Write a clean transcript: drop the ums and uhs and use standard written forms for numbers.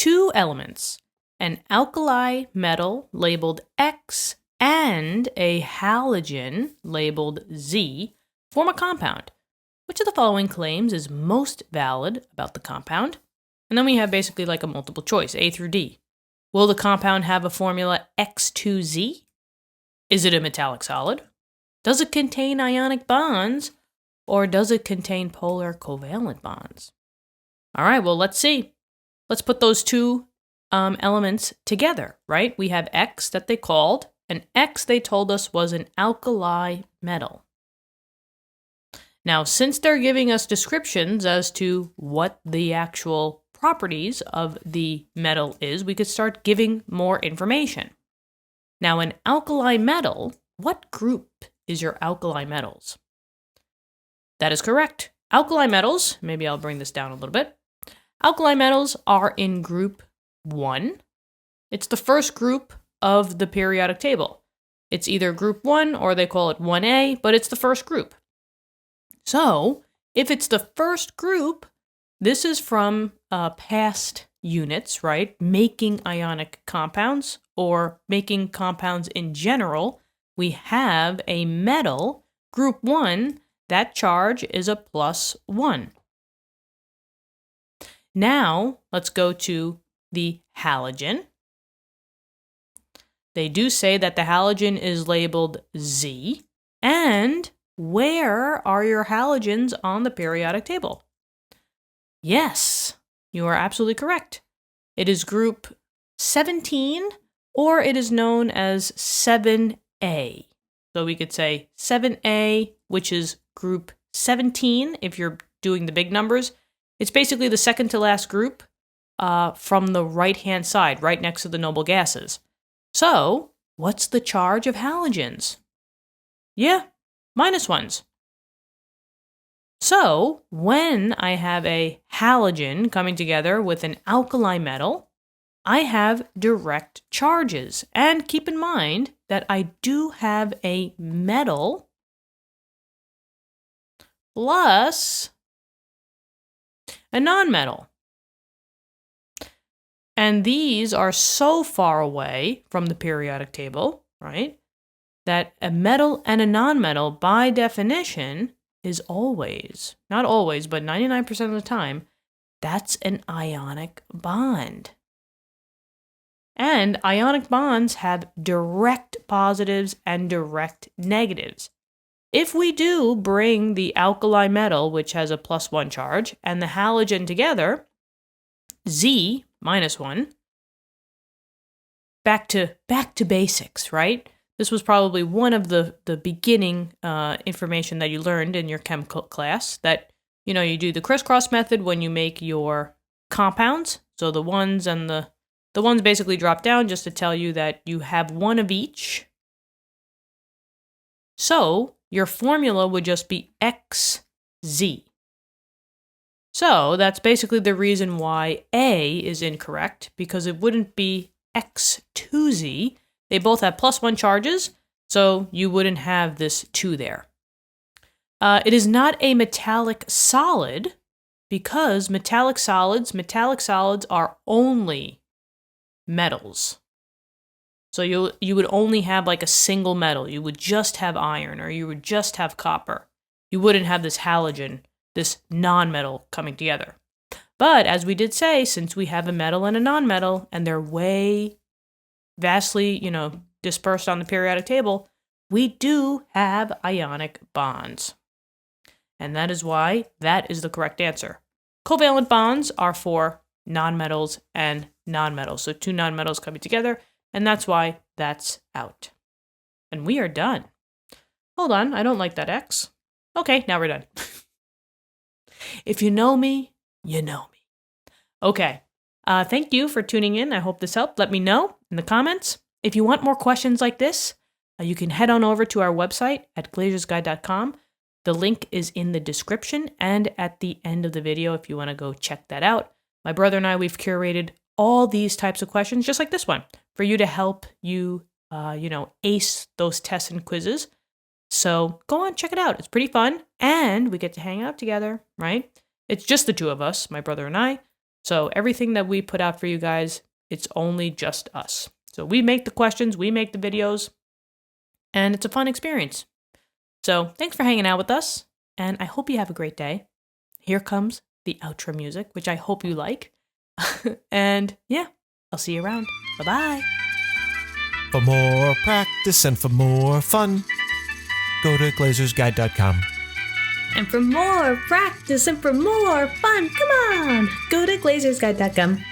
two elements, an alkali metal labeled X and a halogen labeled Z, form a compound. Which of the following claims is most valid about the compound? And then we have basically like a multiple choice, A through D. Will the compound have a formula X2Z? Is it a metallic solid? Does it contain ionic bonds? Or does it contain polar covalent bonds? All right, well, let's see. Let's put those two elements together, right? We have X that they called, and X they told us was an alkali metal. Now, since they're giving us descriptions as to what the actual properties of the metal is, we could start giving more information. Now, an alkali metal, what group is your alkali metals? That is correct. Alkali metals, maybe I'll bring this down a little bit. Alkali metals are in group 1. It's the first group of the periodic table. It's either group 1 or they call it 1A, but it's the first group. So, if it's the first group, this is from past units, right? Making ionic compounds or making compounds in general. We have a metal, group 1, that charge is a +1. Now, let's go to the halogen. They do say that the halogen is labeled Z, and where are your halogens on the periodic table? Yes, you are absolutely correct. It is group 17, or it is known as 7A. So we could say 7A, which is group 17, if you're doing the big numbers. It's basically the second to last group from the right-hand side, right next to the noble gases. So, what's the charge of halogens? Yeah, -1s. So, when I have a halogen coming together with an alkali metal, I have direct charges. And keep in mind that I do have a metal plus a nonmetal. And these are so far away from the periodic table, right, that a metal and a nonmetal, by definition, is always, not always, but 99% of the time, that's an ionic bond. And ionic bonds have direct positives and direct negatives. If we do bring the alkali metal, which has a +1 charge, and the halogen together, Z, -1, back to basics, right? This was probably one of the beginning information that you learned in your chem class, that, you know, you do the crisscross method when you make your compounds. So the ones and the ones basically drop down just to tell you that you have one of each. So your formula would just be XZ. So that's basically the reason why A is incorrect, because it wouldn't be X2Z. They both have +1 charges, so you wouldn't have this 2 there. It is not a metallic solid, because metallic solids are only metals. So you would only have like a single metal. You would just have iron, or you would just have copper. You wouldn't have this halogen, this non-metal coming together. But as we did say, since we have a metal and a non-metal, and they're vastly, dispersed on the periodic table, we do have ionic bonds. And that is why that is the correct answer. Covalent bonds are for nonmetals and nonmetals. So two nonmetals coming together, and that's why that's out. And we are done. Hold on, I don't like that X. Okay, now we're done. If you know me, you know me. Okay, thank you for tuning in. I hope this helped. Let me know in the comments. If you want more questions like this, you can head on over to our website at glaziersguide.com. The link is in the description and at the end of the video if you want to go check that out. My brother and I, we've curated all these types of questions, just like this one, for you to help you, ace those tests and quizzes. So go on, check it out. It's pretty fun, and we get to hang out together, right? It's just the two of us, my brother and I. So everything that we put out for you guys, it's only just us. So we make the questions, we make the videos, and it's a fun experience. So thanks for hanging out with us, and I hope you have a great day. Here comes the outro music, which I hope you like. And yeah, I'll see you around. Bye-bye. For more practice and for more fun, go to glazersguide.com. And for more practice and for more fun, come on, go to glazersguide.com.